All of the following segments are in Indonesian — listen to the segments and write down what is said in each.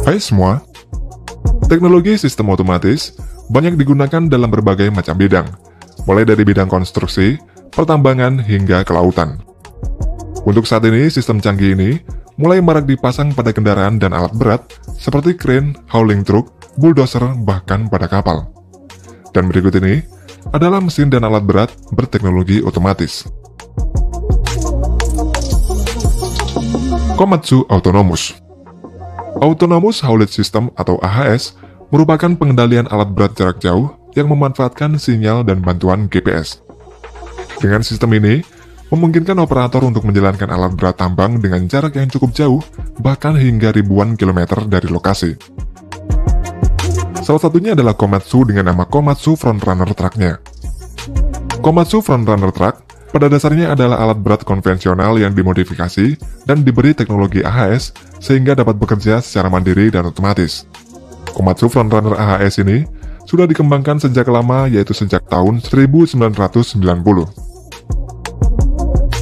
Hai semua, teknologi sistem otomatis banyak digunakan dalam berbagai macam bidang, mulai dari bidang konstruksi, pertambangan, hingga kelautan. Untuk saat ini, sistem canggih ini mulai marak dipasang pada kendaraan dan alat berat seperti crane, hauling truck, bulldozer, bahkan pada kapal. Dan berikut ini adalah mesin dan alat berat berteknologi otomatis. Komatsu Autonomous. Autonomous Haulage System atau AHS merupakan pengendalian alat berat jarak jauh yang memanfaatkan sinyal dan bantuan GPS. Dengan sistem ini, memungkinkan operator untuk menjalankan alat berat tambang dengan jarak yang cukup jauh, bahkan hingga ribuan kilometer dari lokasi. Salah satunya adalah Komatsu dengan nama Komatsu Frontrunner Truck-nya. Komatsu Frontrunner Truck pada dasarnya adalah alat berat konvensional yang dimodifikasi dan diberi teknologi AHS sehingga dapat bekerja secara mandiri dan otomatis. Komatsu Frontrunner AHS ini sudah dikembangkan sejak lama, yaitu sejak tahun 1990.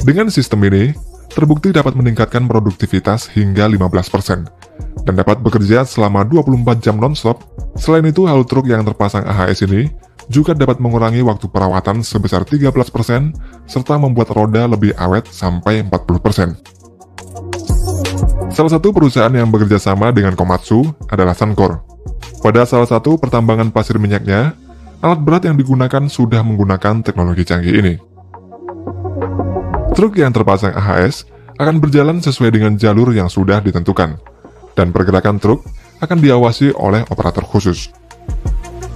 Dengan sistem ini, terbukti dapat meningkatkan produktivitas hingga 15% dan dapat bekerja selama 24 jam non-stop. Selain itu, haul truk yang terpasang AHS ini juga dapat mengurangi waktu perawatan sebesar 13% serta membuat roda lebih awet sampai 40%. Salah satu perusahaan yang bekerja sama dengan Komatsu adalah Suncor. Pada salah satu pertambangan pasir minyaknya, alat berat yang digunakan sudah menggunakan teknologi canggih ini. Truk yang terpasang AHS akan berjalan sesuai dengan jalur yang sudah ditentukan, dan pergerakan truk akan diawasi oleh operator khusus.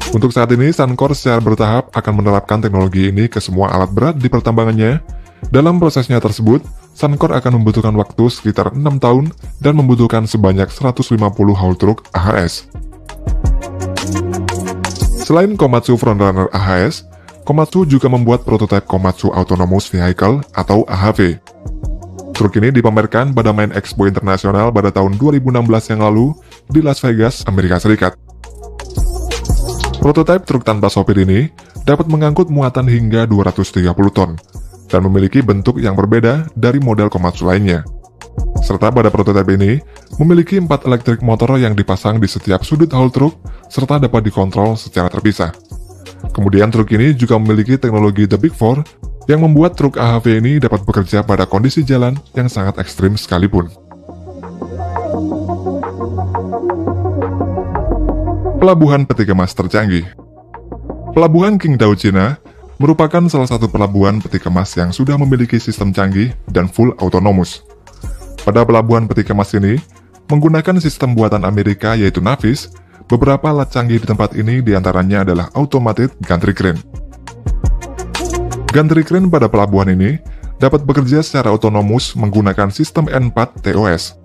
Untuk saat ini, Suncor secara bertahap akan menerapkan teknologi ini ke semua alat berat di pertambangannya. Dalam prosesnya tersebut, Suncor akan membutuhkan waktu sekitar 6 tahun dan membutuhkan sebanyak 150 haul truk AHS. Selain Komatsu Frontrunner AHS, Komatsu juga membuat prototipe Komatsu Autonomous Vehicle atau AHV. Truk ini dipamerkan pada Main Expo Internasional pada tahun 2016 yang lalu di Las Vegas, Amerika Serikat. Prototipe truk tanpa sopir ini dapat mengangkut muatan hingga 230 ton dan memiliki bentuk yang berbeda dari model Komatsu lainnya. Serta pada prototipe ini memiliki 4 elektrik motor yang dipasang di setiap sudut haul truk serta dapat dikontrol secara terpisah. Kemudian truk ini juga memiliki teknologi The Big Four yang membuat truk AHV ini dapat bekerja pada kondisi jalan yang sangat ekstrim sekalipun. Pelabuhan peti kemas tercanggih. Pelabuhan Qingdao, Cina, merupakan salah satu pelabuhan peti kemas yang sudah memiliki sistem canggih dan full autonomous. Pada pelabuhan peti kemas ini, menggunakan sistem buatan Amerika yaitu Navis, beberapa alat canggih di tempat ini diantaranya adalah automated gantry crane. Gantry crane pada pelabuhan ini dapat bekerja secara otonomus menggunakan sistem N4 TOS.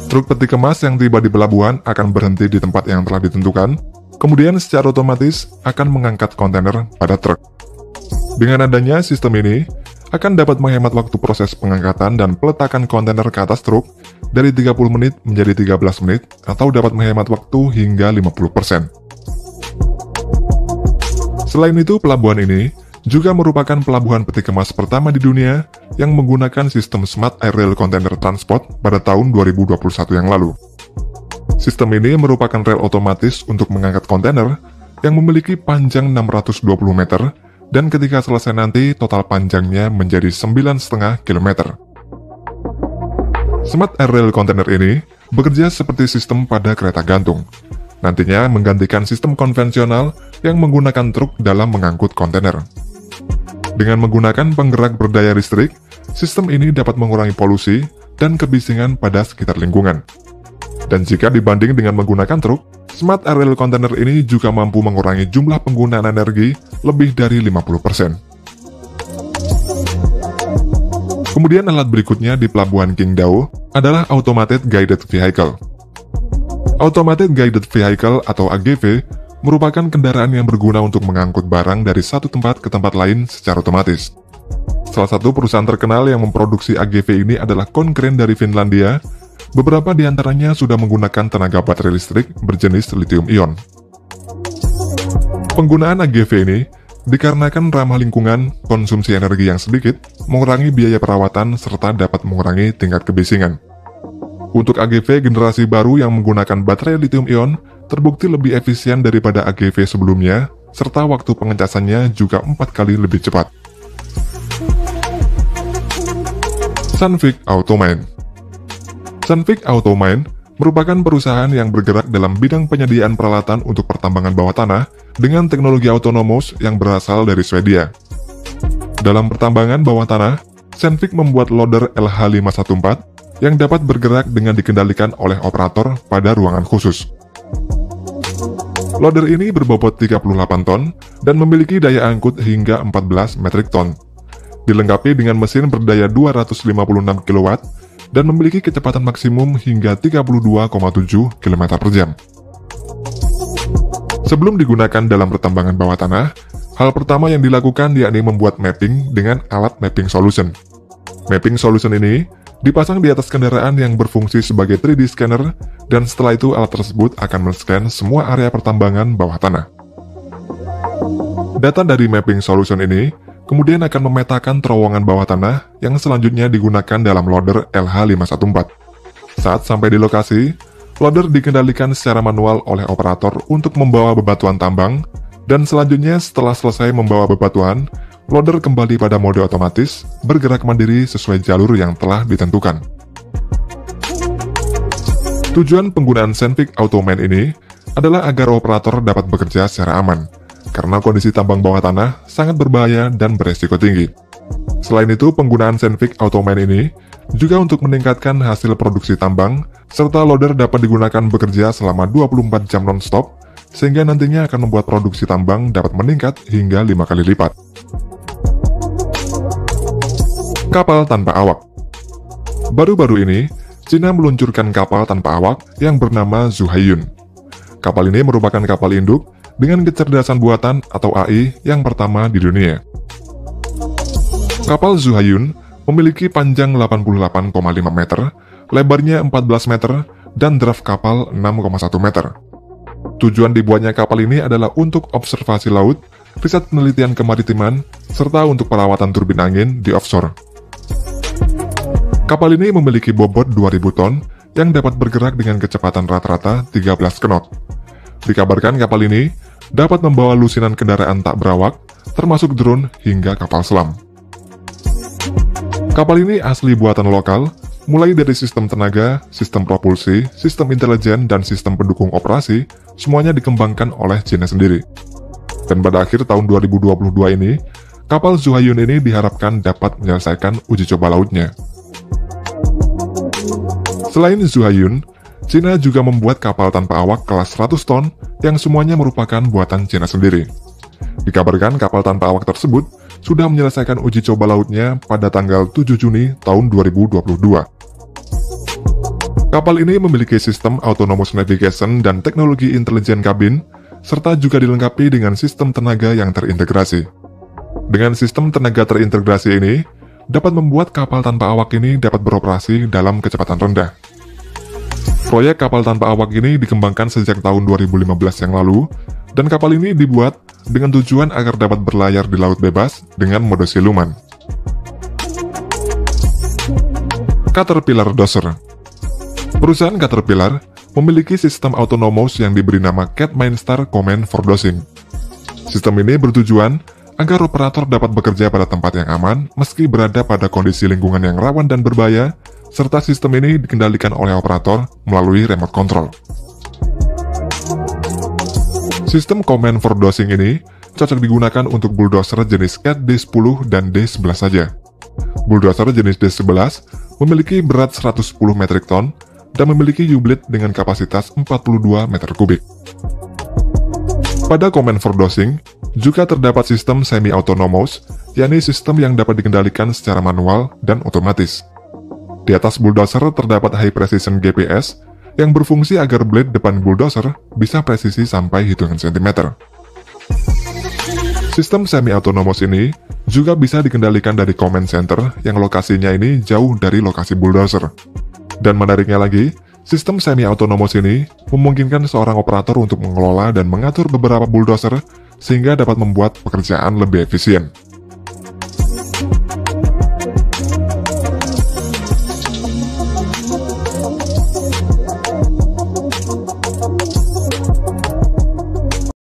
Truk peti kemas yang tiba di pelabuhan akan berhenti di tempat yang telah ditentukan, kemudian secara otomatis akan mengangkat kontainer pada truk. Dengan adanya sistem ini, akan dapat menghemat waktu proses pengangkatan dan peletakan kontainer ke atas truk dari 30 menit menjadi 13 menit atau dapat menghemat waktu hingga 50%. Selain itu, pelabuhan ini juga merupakan pelabuhan peti kemas pertama di dunia yang menggunakan sistem Smart Air Rail Container Transport pada tahun 2021 yang lalu. Sistem ini merupakan rel otomatis untuk mengangkat kontainer yang memiliki panjang 620 meter dan ketika selesai nanti total panjangnya menjadi 9,5 km. Smart Air Rail Container ini bekerja seperti sistem pada kereta gantung, nantinya menggantikan sistem konvensional yang menggunakan truk dalam mengangkut kontainer. Dengan menggunakan penggerak berdaya listrik, sistem ini dapat mengurangi polusi dan kebisingan pada sekitar lingkungan. Dan jika dibanding dengan menggunakan truk, Smart Air Rail Container ini juga mampu mengurangi jumlah penggunaan energi lebih dari 50%. Kemudian alat berikutnya di Pelabuhan Qingdao adalah Automated Guided Vehicle. Automated Guided Vehicle atau AGV merupakan kendaraan yang berguna untuk mengangkut barang dari satu tempat ke tempat lain secara otomatis. Salah satu perusahaan terkenal yang memproduksi AGV ini adalah Konkrend dari Finlandia. Beberapa di antaranya sudah menggunakan tenaga baterai listrik berjenis lithium-ion. Penggunaan AGV ini dikarenakan ramah lingkungan, konsumsi energi yang sedikit, mengurangi biaya perawatan, serta dapat mengurangi tingkat kebisingan. Untuk AGV generasi baru yang menggunakan baterai lithium-ion, terbukti lebih efisien daripada AGV sebelumnya, serta waktu pengecasannya juga 4 kali lebih cepat. Sunvic Automine. Sunvic Automine merupakan perusahaan yang bergerak dalam bidang penyediaan peralatan untuk pertambangan bawah tanah dengan teknologi autonomous yang berasal dari Swedia. Dalam pertambangan bawah tanah, Sunvic membuat loader LH514 yang dapat bergerak dengan dikendalikan oleh operator pada ruangan khusus. Loader ini berbobot 38 ton dan memiliki daya angkut hingga 14 metrik ton. Dilengkapi dengan mesin berdaya 256 kW dan memiliki kecepatan maksimum hingga 32,7 km per jam. Sebelum digunakan dalam pertambangan bawah tanah, hal pertama yang dilakukan yakni membuat mapping dengan alat mapping solution. Mapping solution ini dipasang di atas kendaraan yang berfungsi sebagai 3D scanner, dan setelah itu alat tersebut akan men-scan semua area pertambangan bawah tanah. Data dari mapping solution ini kemudian akan memetakan terowongan bawah tanah yang selanjutnya digunakan dalam loader LH514. Saat sampai di lokasi, loader dikendalikan secara manual oleh operator untuk membawa bebatuan tambang, dan selanjutnya setelah selesai membawa bebatuan, loader kembali pada mode otomatis, bergerak mandiri sesuai jalur yang telah ditentukan. Tujuan penggunaan Sunvic Automine ini adalah agar operator dapat bekerja secara aman, karena kondisi tambang bawah tanah sangat berbahaya dan beresiko tinggi. Selain itu, penggunaan Sunvic Automine ini juga untuk meningkatkan hasil produksi tambang, serta loader dapat digunakan bekerja selama 24 jam non-stop, sehingga nantinya akan membuat produksi tambang dapat meningkat hingga 5 kali lipat. Kapal tanpa awak. Baru-baru ini, Cina meluncurkan kapal tanpa awak yang bernama Zhuhai-Yun. Kapal ini merupakan kapal induk dengan kecerdasan buatan atau AI yang pertama di dunia. Kapal Zhuhai-Yun memiliki panjang 88,5 meter, lebarnya 14 meter, dan draft kapal 6,1 meter. Tujuan dibuatnya kapal ini adalah untuk observasi laut, riset penelitian kemaritiman, serta untuk perawatan turbin angin di offshore. Kapal ini memiliki bobot 2000 ton yang dapat bergerak dengan kecepatan rata-rata 13 knot. Dikabarkan kapal ini dapat membawa lusinan kendaraan tak berawak, termasuk drone hingga kapal selam. Kapal ini asli buatan lokal, mulai dari sistem tenaga, sistem propulsi, sistem intelijen, dan sistem pendukung operasi, semuanya dikembangkan oleh Cina sendiri. Dan pada akhir tahun 2022 ini, kapal Zhuhai-Yun ini diharapkan dapat menyelesaikan uji coba lautnya. Selain Zhuhai-Yun, Cina juga membuat kapal tanpa awak kelas 100 ton yang semuanya merupakan buatan Cina sendiri. Dikabarkan kapal tanpa awak tersebut sudah menyelesaikan uji coba lautnya pada tanggal 7 Juni tahun 2022. Kapal ini memiliki sistem autonomous navigation dan teknologi intelijen kabin, serta juga dilengkapi dengan sistem tenaga yang terintegrasi. Dengan sistem tenaga terintegrasi ini, dapat membuat kapal tanpa awak ini dapat beroperasi dalam kecepatan rendah. Proyek kapal tanpa awak ini dikembangkan sejak tahun 2015 yang lalu, dan kapal ini dibuat dengan tujuan agar dapat berlayar di laut bebas dengan mode siluman. Caterpillar Dozer. Perusahaan Caterpillar memiliki sistem autonomous yang diberi nama Cat Mainstar Command for Dosing. Sistem ini bertujuan agar operator dapat bekerja pada tempat yang aman meski berada pada kondisi lingkungan yang rawan dan berbahaya, serta sistem ini dikendalikan oleh operator melalui remote control. Sistem Command for Dosing ini cocok digunakan untuk bulldozer jenis Cat D10 dan D11 saja. Bulldozer jenis D11 memiliki berat 110 metrik ton dan memiliki U-blade dengan kapasitas 42 meter kubik. Pada Command for Dosing, juga terdapat sistem semi-autonomous, yakni sistem yang dapat dikendalikan secara manual dan otomatis. Di atas bulldozer terdapat high precision GPS yang berfungsi agar blade depan bulldozer bisa presisi sampai hitungan sentimeter. Sistem semi-autonomous ini juga bisa dikendalikan dari command center yang lokasinya ini jauh dari lokasi bulldozer. Dan menariknya lagi, sistem semi-autonomous ini memungkinkan seorang operator untuk mengelola dan mengatur beberapa bulldozer sehingga dapat membuat pekerjaan lebih efisien.